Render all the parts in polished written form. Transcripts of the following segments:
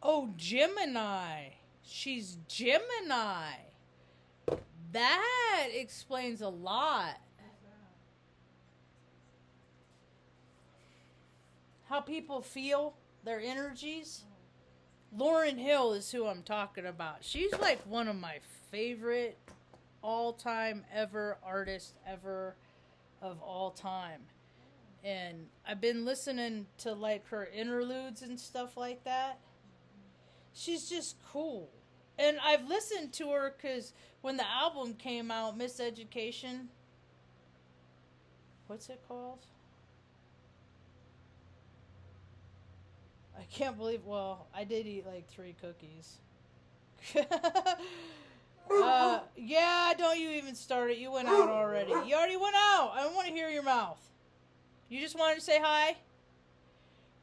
Oh, Gemini. She's Gemini. That explains a lot. How people feel, their energies. Lauryn Hill is who I'm talking about. She's like one of my favorite all-time ever artists ever of all time. And I've been listening to like her interludes and stuff like that. She's just cool. And I've listened to her because when the album came out, Miseducation, what's it called? I can't believe, well, I did eat like 3 cookies. Yeah, don't you even start it. You went out already. You already went out. I don't want to hear your mouth. You just wanted to say hi?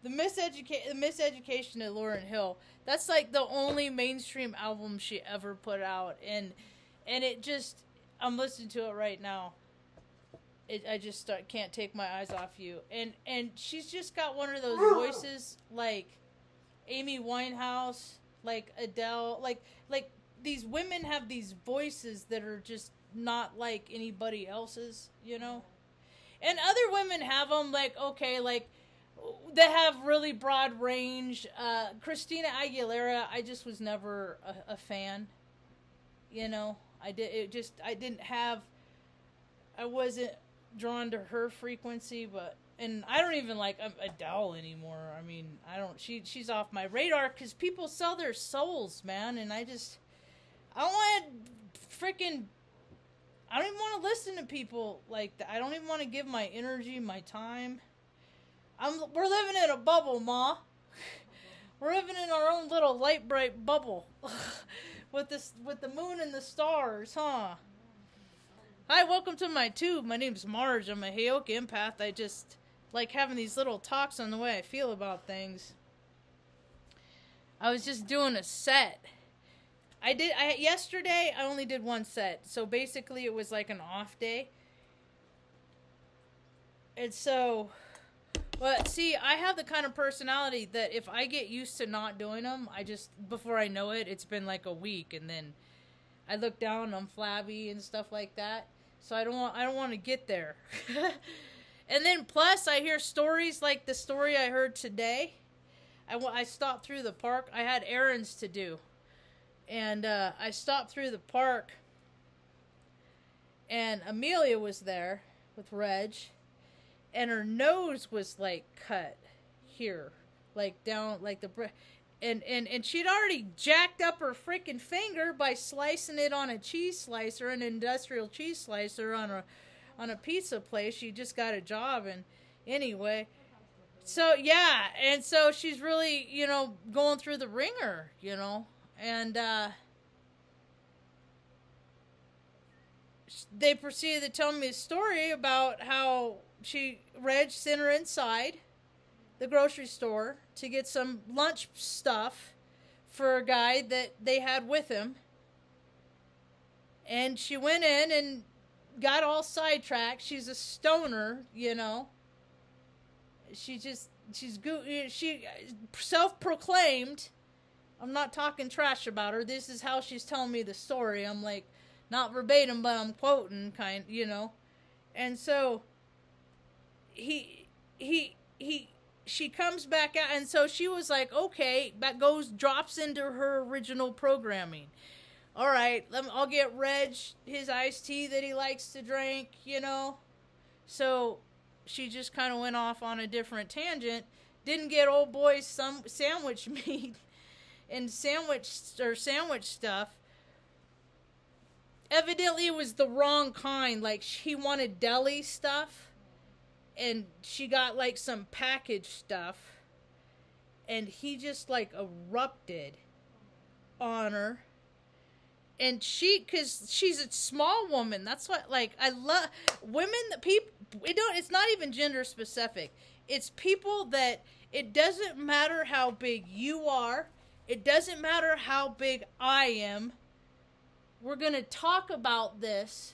The Miseducation of Lauryn Hill, that's like the only mainstream album she ever put out. And it just, I'm listening to it right now. I just can't take my eyes off you. And she's just got one of those voices like Amy Winehouse, like Adele, like these women have these voices that are just not like anybody else's, you know? And other women have them, like, okay, like, that have really broad range. Christina Aguilera, I just was never a fan, you know? I wasn't drawn to her frequency, but, and I don't even like Adele anymore. I mean, she's off my radar because people sell their souls, man, and I don't even want to listen to people like that. I don't even want to give my energy, my time. We're living in a bubble, Ma. We're living in our own little light bright bubble with the moon and the stars, huh? Hi, welcome to my tube. My name's Marge. I'm a Heyoka empath. I just like having these little talks on the way I feel about things. I was just doing a set. Yesterday, I only did 1 set. So basically, it was like an off day. And so, but see, I have the kind of personality that if I get used to not doing them, before I know it, it's been like a week. And then I look down and I'm flabby and stuff like that. So I don't want to get there. And then plus, I hear stories like the story I heard today. I stopped through the park. I had errands to do. And I stopped through the park, and Amelia was there with Reg, and her nose was like cut here, like down, like and she'd already jacked up her freaking finger by slicing it on a cheese slicer, an industrial cheese slicer on a pizza place. She just got a job, and anyway, so yeah, and so she's really, you know, going through the ringer, you know. And they proceeded to tell me a story about how Reg sent her inside the grocery store to get some lunch stuff for a guy that they had with him. And she went in and got all sidetracked. She's a stoner, you know. She's self-proclaimed. I'm not talking trash about her. This is how she's telling me the story. I'm like, not verbatim, but I'm quoting, you know. And so she comes back out, and so she was like, okay, drops into her original programming. All right, I'll get Reg his iced tea that he likes to drink, you know. So she just kind of went off on a different tangent. Didn't get old boy's some sandwich meat. And sandwich stuff. Evidently it was the wrong kind. Like, he wanted deli stuff, and she got like some packaged stuff, and he just like erupted on her. And cause she's a small woman, that's what, like, I love women, it's not even gender specific. It's people that, it doesn't matter how big you are. It doesn't matter how big I am. We're going to talk about this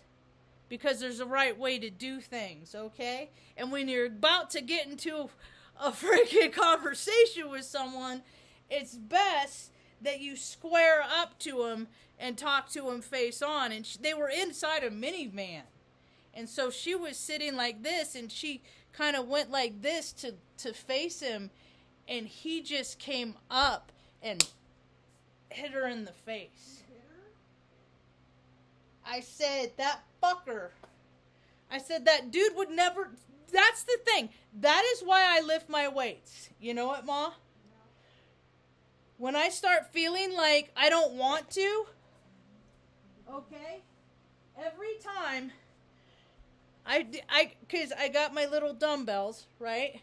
because there's a right way to do things, okay? And when you're about to get into a freaking conversation with someone it's best that you square up to him and talk to him face on. And they were inside a minivan. And so she was sitting like this, and she kind of went like this to face him, and he just came up and hit her in the face. I said, that fucker. I said, that dude would never... That's the thing. That is why I lift my weights. You know what, Ma? When I start feeling like I don't want to, okay, every time, because I got my little dumbbells, right?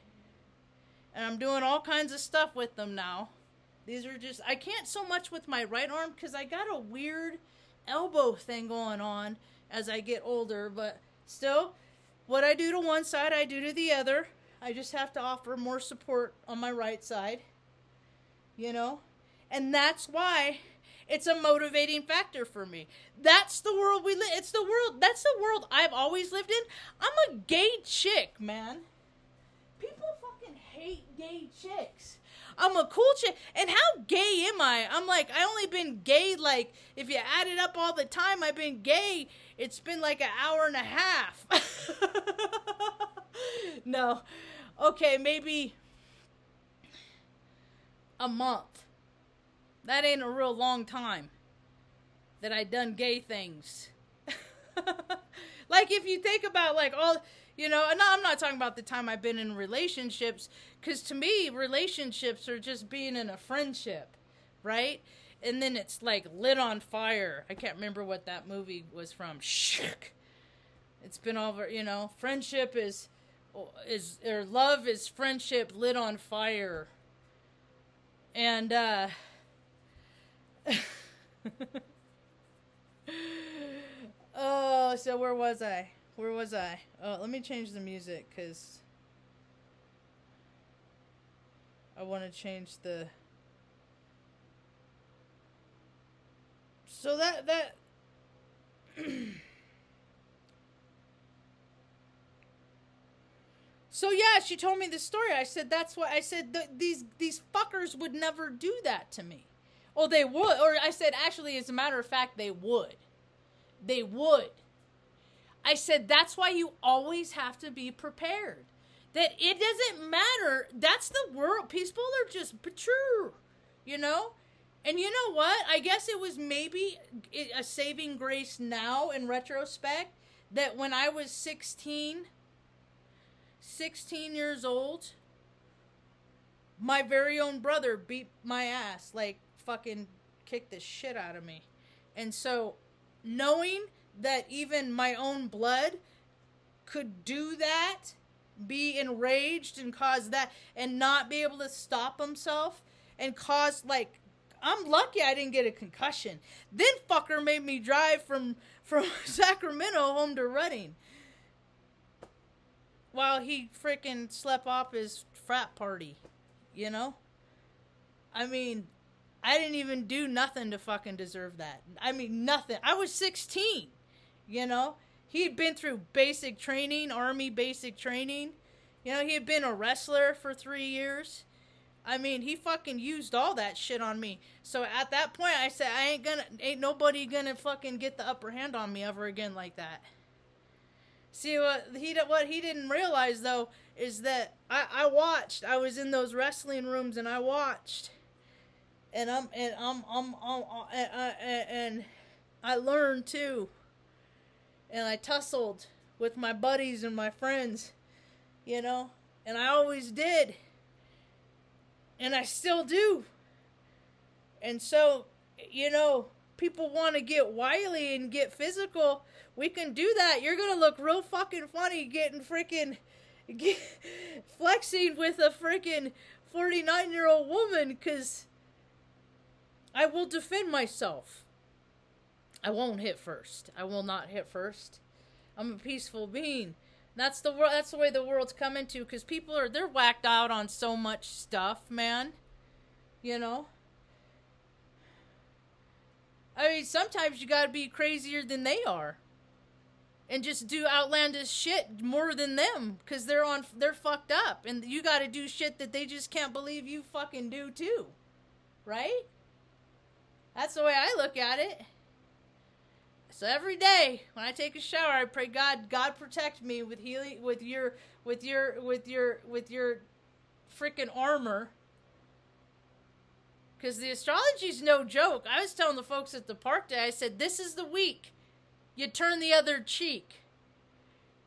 And I'm doing all kinds of stuff with them now. These are just, I can't so much with my right arm because I got a weird elbow thing going on as I get older, but still, what I do to one side, I do to the other. I just have to offer more support on my right side, you know? And that's why it's a motivating factor for me. That's the world we live. It's the world. That's the world I've always lived in. I'm a gay chick, man. People fucking hate gay chicks. I'm a cool chick. And how gay am I? I'm like, I only been gay, like, if you add it up all the time I've been gay, it's been like an hour and a half. No. Okay, maybe a month. That ain't a real long time that I done gay things. Like, if you think about, like, all, you know, and I'm not talking about the time I've been in relationships, because to me, relationships are just being in a friendship, right? And then it's, like, lit on fire. I can't remember what that movie was from. It's been over, you know, friendship is, or love is friendship lit on fire. And, oh, so where was I? Oh, let me change the music, because I want to change the... So that... So yeah, she told me this story. I said, that's why, I said, these fuckers would never do that to me. Oh, they would. Or I said, actually, as a matter of fact, they would. They would. I said, that's why you always have to be prepared. That it doesn't matter. That's the world. People are just mature, you know? And you know what? I guess it was maybe a saving grace now in retrospect that when I was 16 years old, my very own brother beat my ass, like fucking kicked the shit out of me. And so knowing that even my own blood could do that, be enraged and cause that, and not be able to stop himself and cause, like, I'm lucky I didn't get a concussion. Then fucker made me drive from Sacramento home to Redding while he freaking slept off his frat party, you know? I mean, I didn't even do nothing to fucking deserve that. I mean, nothing. I was 16, you know? He'd been through basic training, Army basic training. You know, he had been a wrestler for 3 years. I mean, he fucking used all that shit on me. So at that point, I said, ain't nobody gonna fucking get the upper hand on me ever again like that. See, what he didn't realize, though, is that I watched. I was in those wrestling rooms and I watched. And I learned too. And I tussled with my buddies and my friends, you know, and I always did. And I still do. And so, you know, people want to get wily and get physical. We can do that. You're going to look real fucking funny flexing with a freaking 49-year-old woman, because I will defend myself. I won't hit first. I will not hit first. I'm a peaceful being. That's the world. That's the way the world's coming to, because people they're whacked out on so much stuff, man. You know? I mean, sometimes you gotta be crazier than they are. And just do outlandish shit more than them, because they're fucked up. And you gotta do shit that they just can't believe you fucking do, too. right? That's the way I look at it. So every day when I take a shower, I pray God protect me with healing, with your freaking armor. Because the astrology's no joke. I was telling the folks at the park today, I said, this is the week. You turn the other cheek.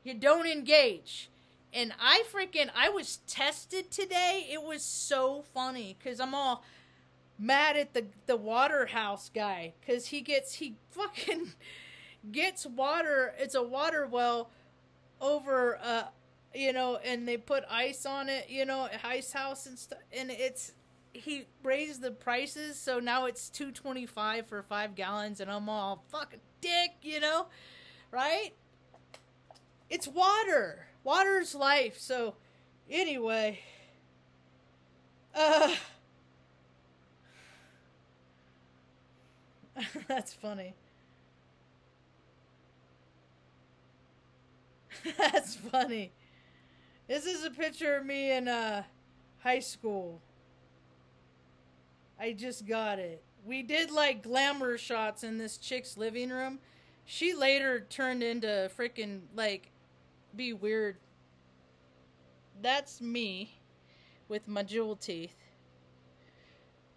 You don't engage. And I was tested today. It was so funny. Because I'm all mad at the water house guy. Because he fucking gets water. It's a water well over, and they put ice on it, ice house and stuff. And he raised the prices, so now it's $2.25 for 5 gallons, and I'm all fucking dick, right? It's water. Water's life. So anyway, that's funny. That's funny. This is a picture of me in high school. I just got it. We did like glamour shots in this chick's living room. She later turned into freaking like be weird. That's me with my jewel teeth.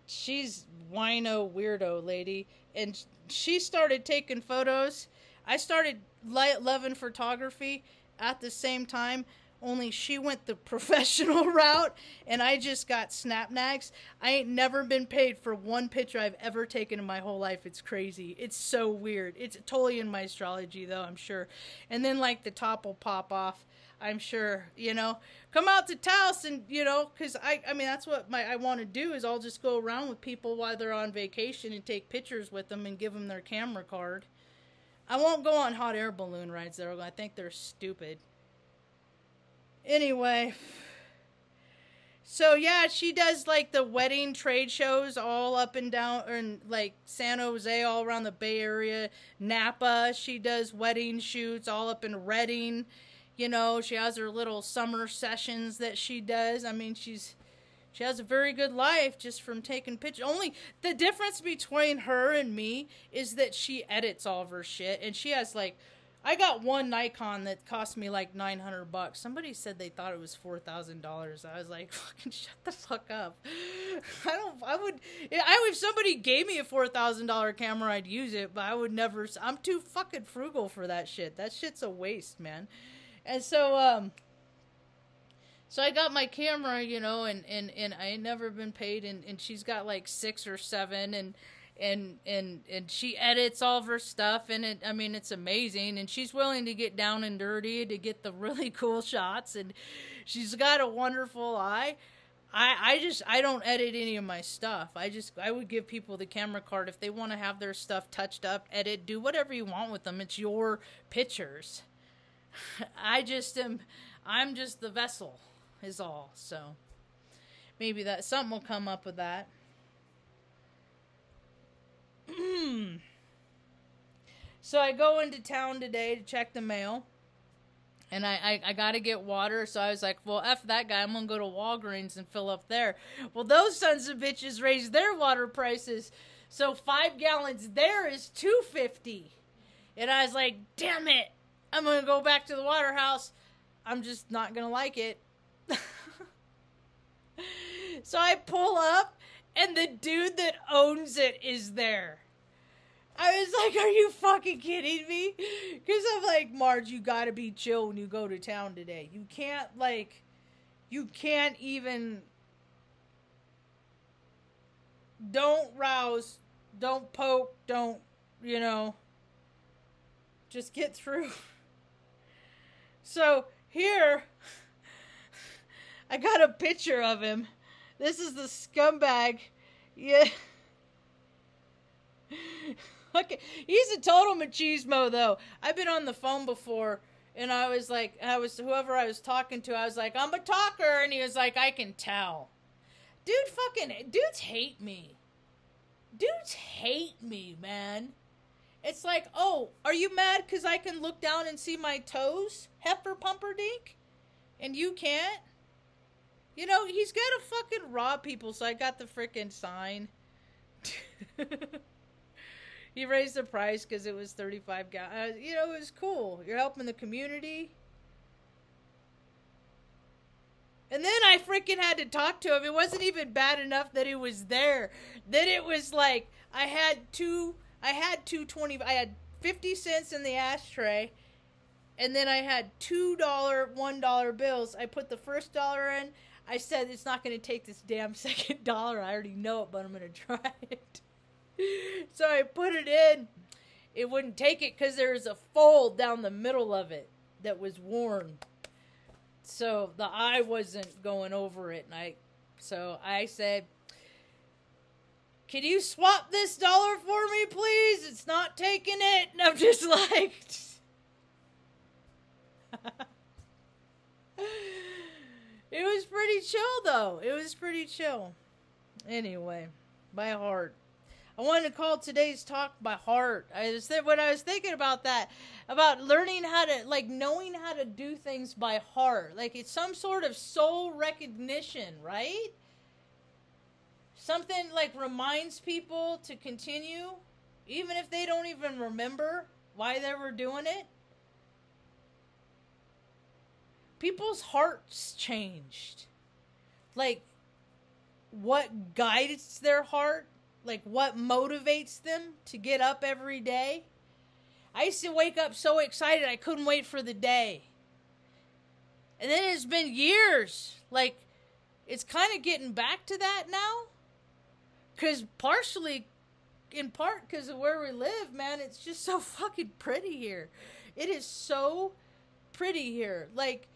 She's wino weirdo lady, and she started taking photos. I started loving photography at the same time, only she went the professional route, and I just got snap nags. I ain't never been paid for one picture I've ever taken in my whole life. It's crazy. It's so weird. It's totally in my astrology, though, I'm sure. And then, like, the top will pop off, I'm sure, Come out to Taos and, because I mean, that's what I want to do is I'll just go around with people while they're on vacation and take pictures with them and give them their camera card. I won't go on hot air balloon rides there. I think they're stupid. Anyway, so yeah, she does like the wedding trade shows all up and down, or in like San Jose, all around the Bay Area, Napa. She does wedding shoots all up in Redding. She has her little summer sessions that she does. I mean, she has a very good life just from taking pictures. Only the difference between her and me is that she edits all of her shit, and she has like, I got one Nikon that cost me like $900. Somebody said they thought it was $4,000. I was like, fucking shut the fuck up. If somebody gave me a $4,000 camera, I'd use it, but I would never. I'm too fucking frugal for that shit. That shit's a waste, man. And so, so I got my camera, and I ain't never been paid, and she's got like 6 or 7, and she edits all of her stuff, and it's amazing, and she's willing to get down and dirty to get the really cool shots, and she's got a wonderful eye. I don't edit any of my stuff. I would give people the camera card if they want to have their stuff touched up, edit, do whatever you want with them. It's your pictures. I'm just the vessel is all. So maybe that something will come up with that. So I go into town today to check the mail, and I gotta get water, so I was like, well, F that guy, I'm gonna go to Walgreens and fill up there. Well, those sons of bitches raised their water prices, so 5 gallons there is $2.50. And I was like, damn it, I'm gonna go back to the water house. I'm just not gonna like it. So I pull up, and the dude that owns it is there. I was like, are you fucking kidding me? Because I'm like, Marge, you gotta be chill when you go to town today. You can't even, don't rouse, don't poke, don't, just get through. So here, I got a picture of him. This is the scumbag. Yeah. Okay. He's a total machismo, though. I've been on the phone before, and I was like, whoever I was talking to, I was like, I'm a talker, and he was like, I can tell. Dudes hate me. Dudes hate me, man. It's like, oh, are you mad because I can look down and see my toes, heifer pumperdink? And you can't? He's got to fucking rob people, so I got the frickin' sign. He raised the price because it was 35 gallons. You know, it was cool. You're helping the community. And then I freaking had to talk to him. It wasn't even bad enough that he was there. Then it was like I had 2.20. I had 50 cents in the ashtray, and then I had $2 $1 bills. I put the first dollar in. I said it's not going to take this damn second dollar. I already know it, but I'm going to try it. So I put it in. It wouldn't take it because there was a fold down the middle of it that was worn. So the eye wasn't going over it. So I said, can you swap this dollar for me, please? It's not taking it. And I'm just like... It was pretty chill, though. It was pretty chill. Anyway, by heart. I wanted to call today's talk by heart. When I was thinking about that, about learning how to, like, knowing how to do things by heart. Like, it's some sort of soul recognition, right? Something, like, reminds people to continue, even if they don't even remember why they were doing it. People's hearts changed. Like, what guides their heart? Like, what motivates them to get up every day? I used to wake up so excited I couldn't wait for the day. And then it's been years. Like, it's kind of getting back to that now. Because in part because of where we live, man, it's just so fucking pretty here. It is so pretty here. Like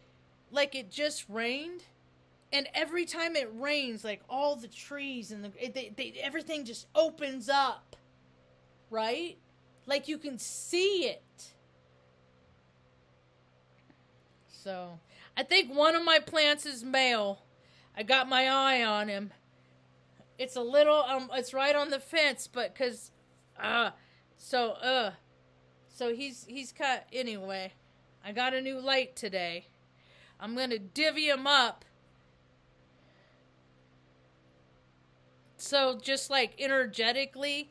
it just rained. And every time it rains, like, all the trees and everything just opens up, right? Like, you can see it. So, I think one of my plants is male. I got my eye on him. It's a little, it's right on the fence, but so he's cut, anyway. I got a new light today. I'm gonna divvy him up. So just like energetically,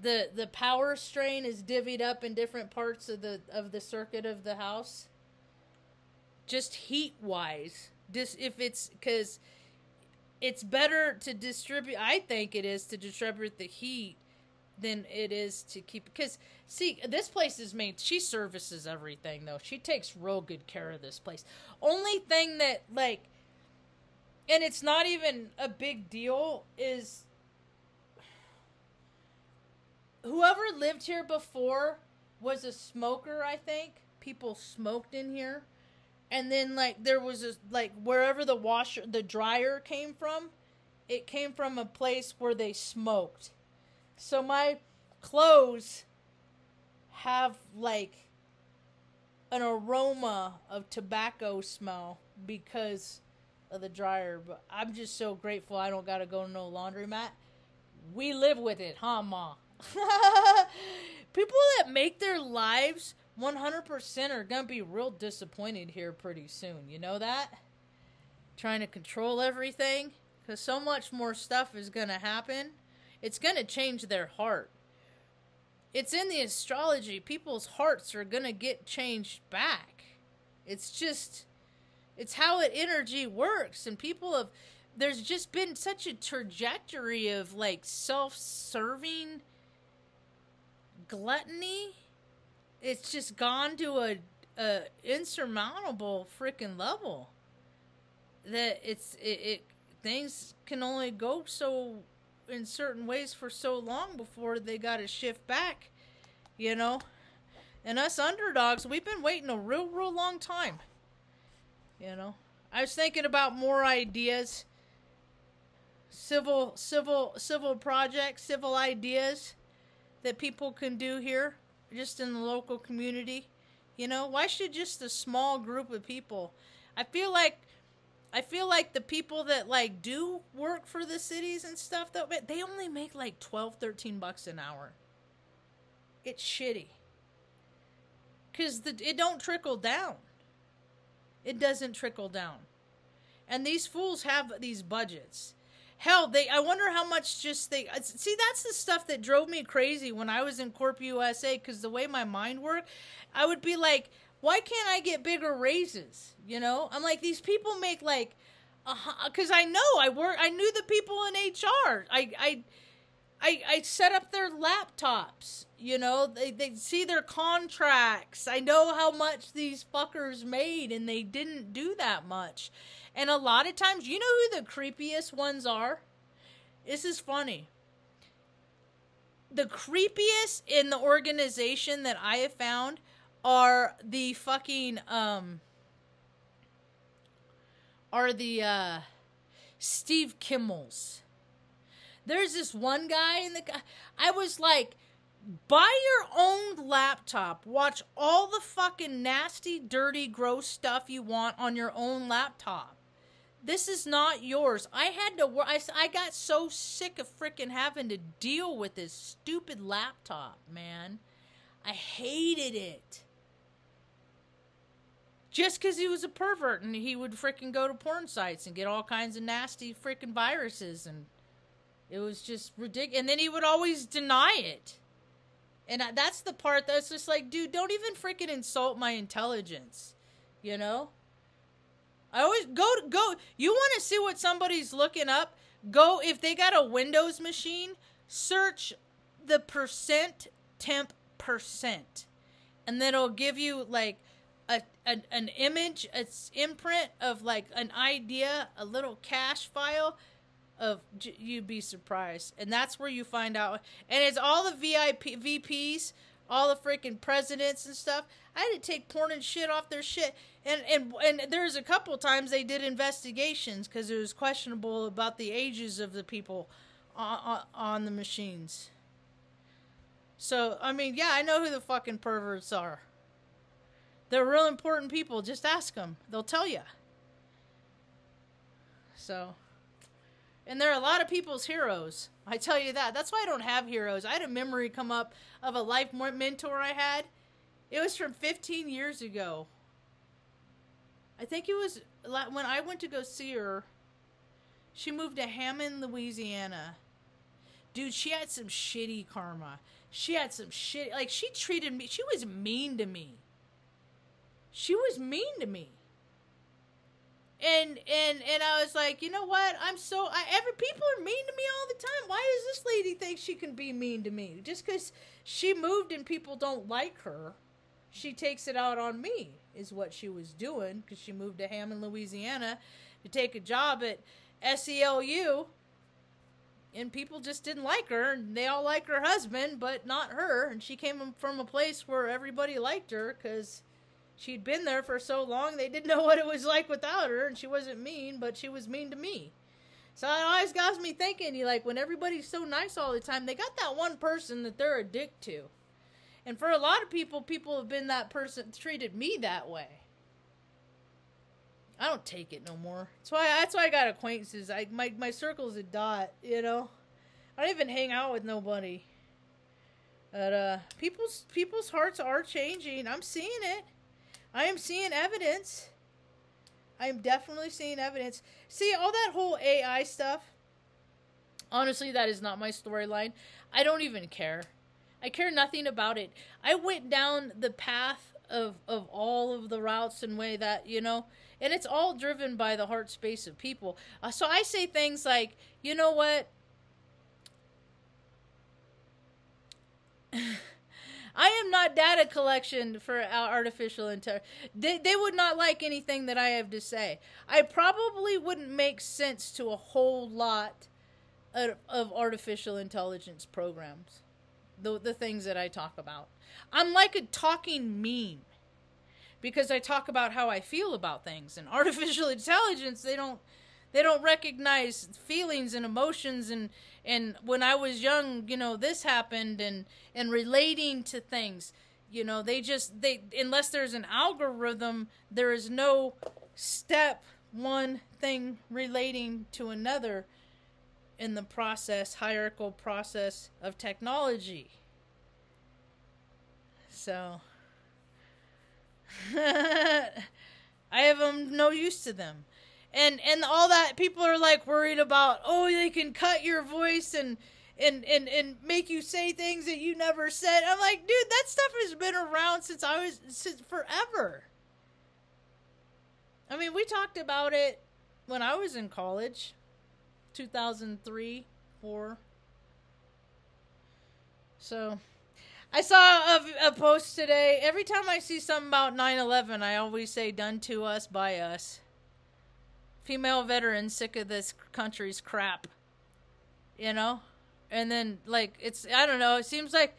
the power strain is divvied up in different parts of the circuit of the house. Just heat wise, because it's better to distribute. I think it is to distribute the heat than it is to keep. Because see, this place is made. She services everything though. She takes real good care of this place. Only thing that like. And it's not even a big deal, is whoever lived here before was a smoker, I think. People smoked in here. And then, like, there was wherever the dryer came from, it came from a place where they smoked. So my clothes have, like, an aroma of tobacco smell because of the dryer, but I'm just so grateful I don't gotta go to no laundromat. We live with it, huh, Ma? People that make their lives 100% are gonna be real disappointed here pretty soon. You know that? Trying to control everything, because so much more stuff is gonna happen. It's gonna change their heart. It's in the astrology. People's hearts are gonna get changed back. It's how energy works, and there's just been such a trajectory of, like, self-serving gluttony. It's just gone to a insurmountable freaking level that things can only go so in certain ways for so long before they got to shift back, you know. And us underdogs, we've been waiting a real long time. You know, I was thinking about more ideas, civil projects, civil ideas that people can do here, just in the local community. You know, why should just a small group of people? I feel like the people that, like, do work for the cities and stuff, though, they only make like $12-13 an hour. It's shitty, 'cause it don't trickle down. It doesn't trickle down. And these fools have these budgets. Hell, I wonder how much just they... See, that's the stuff that drove me crazy when I was in Corp USA, because the way my mind worked, I would be like, why can't I get bigger raises? You know? I'm like, these people make like... Because I know, I knew the people in HR. I set up their laptops, you know, they see their contracts. I know how much these fuckers made, and they didn't do that much. And a lot of times, you know who the creepiest ones are? This is funny. The creepiest in the organization that I have found are the fucking, Steve Kimmels. There's this one guy I was like, buy your own laptop. Watch all the fucking nasty, dirty, gross stuff you want on your own laptop. This is not yours. I had to work. I got so sick of freaking having to deal with this stupid laptop, man. I hated it. Just because he was a pervert and he would freaking go to porn sites and get all kinds of nasty freaking viruses, and it was just ridiculous. And then he would always deny it. And that's the part that's just like, dude, don't even freaking insult my intelligence. You know? I always go. You want to see what somebody's looking up? Go, if they got a Windows machine, search the %temp%. And then it'll give you like an image, an imprint of like an idea, a little cache file of, you'd be surprised. And that's where you find out. And it's all the VPs, all the freaking presidents and stuff. I had to take porn and shit off their shit. And there's a couple times they did investigations because it was questionable about the ages of the people on the machines. So, I mean, yeah, I know who the fucking perverts are. They're real important people. Just ask them. They'll tell you. So, and they're a lot of people's heroes. I tell you that. That's why I don't have heroes. I had a memory come up of a life mentor I had. It was from 15 years ago. I think it was when I went to go see her. She moved to Hammond, Louisiana. Dude, she had some shitty karma. She had some shit. Like, she treated me. She was mean to me. She was mean to me. And I was like, you know what? People are mean to me all the time. Why does this lady think she can be mean to me? Just because she moved and people don't like her, she takes it out on me, is what she was doing, because she moved to Hammond, Louisiana to take a job at SELU, and people just didn't like her, and they all like her husband, but not her, and she came from a place where everybody liked her, because she'd been there for so long, they didn't know what it was like without her, and she wasn't mean, but she was mean to me. So it always got me thinking, like, when everybody's so nice all the time, they got that one person that they're a dick to. And for a lot of people have been that person, treated me that way. I don't take it no more. That's why I got acquaintances. My circle's a dot, you know. I don't even hang out with nobody. But people's hearts are changing. I'm seeing it. I am seeing evidence. I am definitely seeing evidence. See, all that whole AI stuff, honestly, that is not my storyline. I don't even care. I care nothing about it. I went down the path of all of the routes and way that, you know, and it's all driven by the heart space of people. So I say things like, you know what? I am not data collection for artificial intelligence. They would not like anything that I have to say. I probably wouldn't make sense to a whole lot of artificial intelligence programs. The things that I talk about. I'm like a talking meme. Because I talk about how I feel about things. And artificial intelligence, they don't recognize feelings and emotions, and when I was young, you know, this happened, and relating to things, you know, they unless there's an algorithm, there is no step one thing relating to another in the hierarchical process of technology. So I have no use to them. and all that. People are like worried about, oh, they can cut your voice and make you say things that you never said. I'm like, dude, that stuff has been around since forever. I mean, we talked about it when I was in college, 2003, 4. So, I saw a post today. Every time I see something about 9/11, I always say, done to us by us. Female veterans sick of this country's crap. You know? And then, like, it's, I don't know, it seems like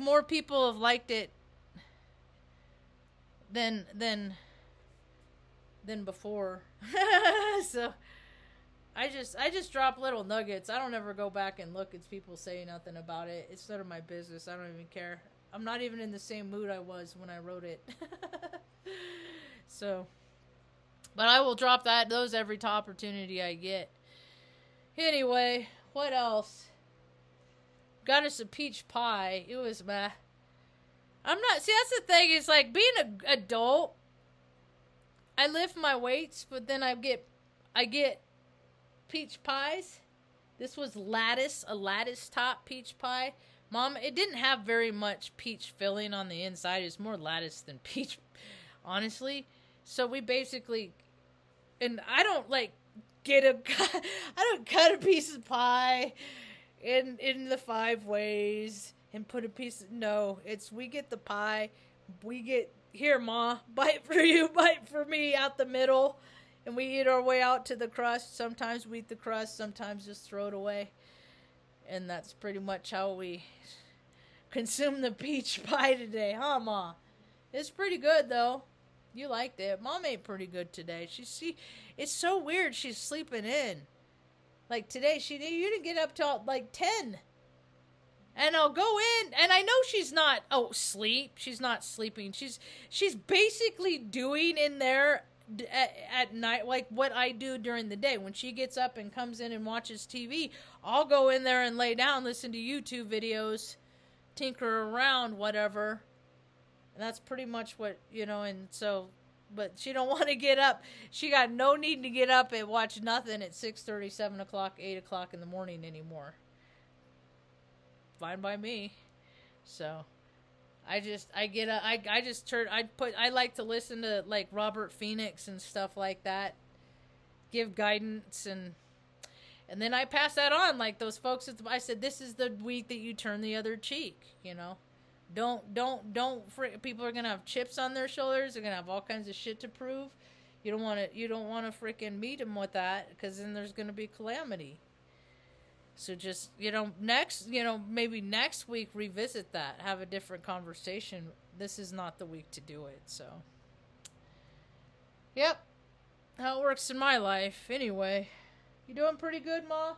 more people have liked it than before. So, I just drop little nuggets. I don't ever go back and look at people saying nothing about it. It's none of my business. I don't even care. I'm not even in the same mood I was when I wrote it. So, but I will drop those every opportunity I get. Anyway, what else? Got us a peach pie. It was meh. See, that's the thing. It's like being an adult. I lift my weights, but then I get peach pies. This was a lattice top peach pie. Mom, it didn't have very much peach filling on the inside. It's more lattice than peach, honestly. So we basically, and I don't like I don't cut a piece of pie in the 5 ways and put a piece of, no, we get the pie, we get, here, Ma, bite for you, bite for me, out the middle, and we eat our way out to the crust. Sometimes we eat the crust, sometimes just throw it away, and that's pretty much how we consume the peach pie today, huh, Ma? It's pretty good, though. You liked it. Mom ate pretty good today. It's so weird she's sleeping in. Like today, you didn't get up till like 10. And I'll go in, and I know she's not, sleep. She's not sleeping. She's basically doing in there at night, like what I do during the day. When she gets up and comes in and watches TV, I'll go in there and lay down, listen to YouTube videos, tinker around, whatever. And that's pretty much what, and so, but she don't want to get up. She got no need to get up and watch nothing at 6:30, 7 o'clock, 8 o'clock in the morning anymore. Fine by me. So, I like to listen to like Robert Phoenix and stuff like that. Give guidance and then I pass that on, like those folks I said, this is the week that you turn the other cheek, Don't people are gonna have chips on their shoulders. They're gonna have all kinds of shit to prove. You don't want to freaking meet them with that, because then there's gonna be calamity. So just, maybe next week revisit that, have a different conversation. This is not the week to do it. So, yep, how it works in my life. Anyway, you doing pretty good, Ma?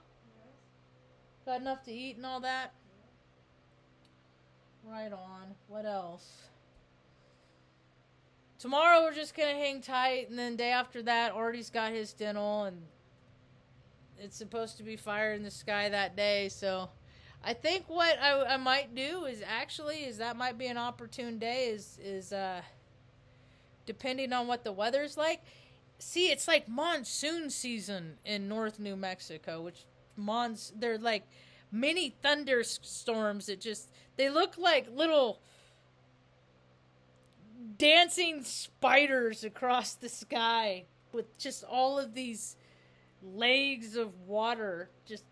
Got enough to eat and all that? Right on. What else? Tomorrow we're just gonna hang tight, and then day after that, Artie's got his dental, and it's supposed to be fire in the sky that day. So, I think what I might do is that might be an opportune day. Is depending on what the weather's like. See, it's like monsoon season in North New Mexico, which they're like mini thunderstorms that they look like little dancing spiders across the sky with just all of these legs of water just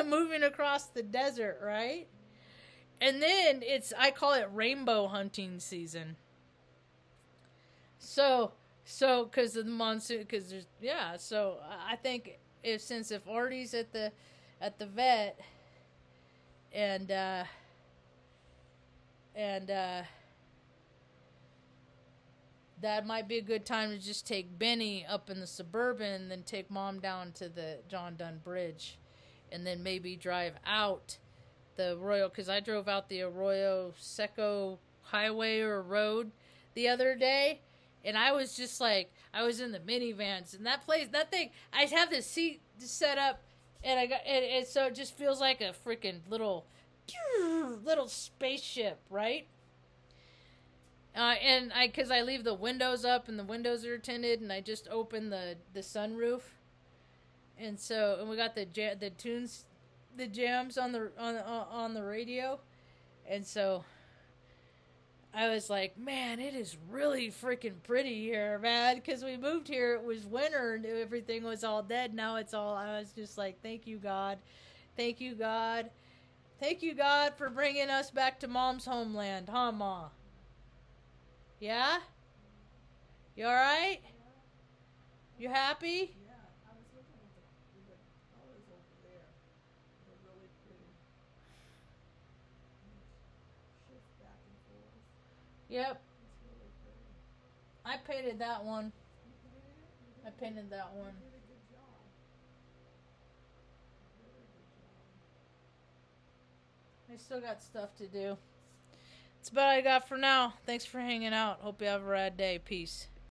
moving across the desert, right? And then I call it rainbow hunting season. So because of the monsoon, so I think if Artie's at the vet, and that might be a good time to just take Benny up in the Suburban, and then take Mom down to the John Dunn Bridge, and then maybe drive out the Arroyo, because I drove out the Arroyo Seco highway or road the other day, and I was just like, I was in the minivans, and that thing, I have this seat set up, and so it just feels like a freaking little spaceship, right? Because I leave the windows up and the windows are tinted, and I just open the sunroof, and we got the tunes, the jams on the radio, and so I was like, man, it is really freaking pretty here, man. Because we moved here, it was winter and everything was all dead. Now it's all. I was just like, thank you, God, thank you, God, thank you, God, for bringing us back to Mom's homeland, huh, Ma? Yeah? You alright? You happy? Yeah, I was looking at the colors over there. They're really pretty. Shift back and forth. Yep. It's really pretty. I painted that one. You painted it? I painted that one. You did a good job. Very good job. I still got stuff to do. That's about all I got for now. Thanks for hanging out. Hope you have a rad day. Peace.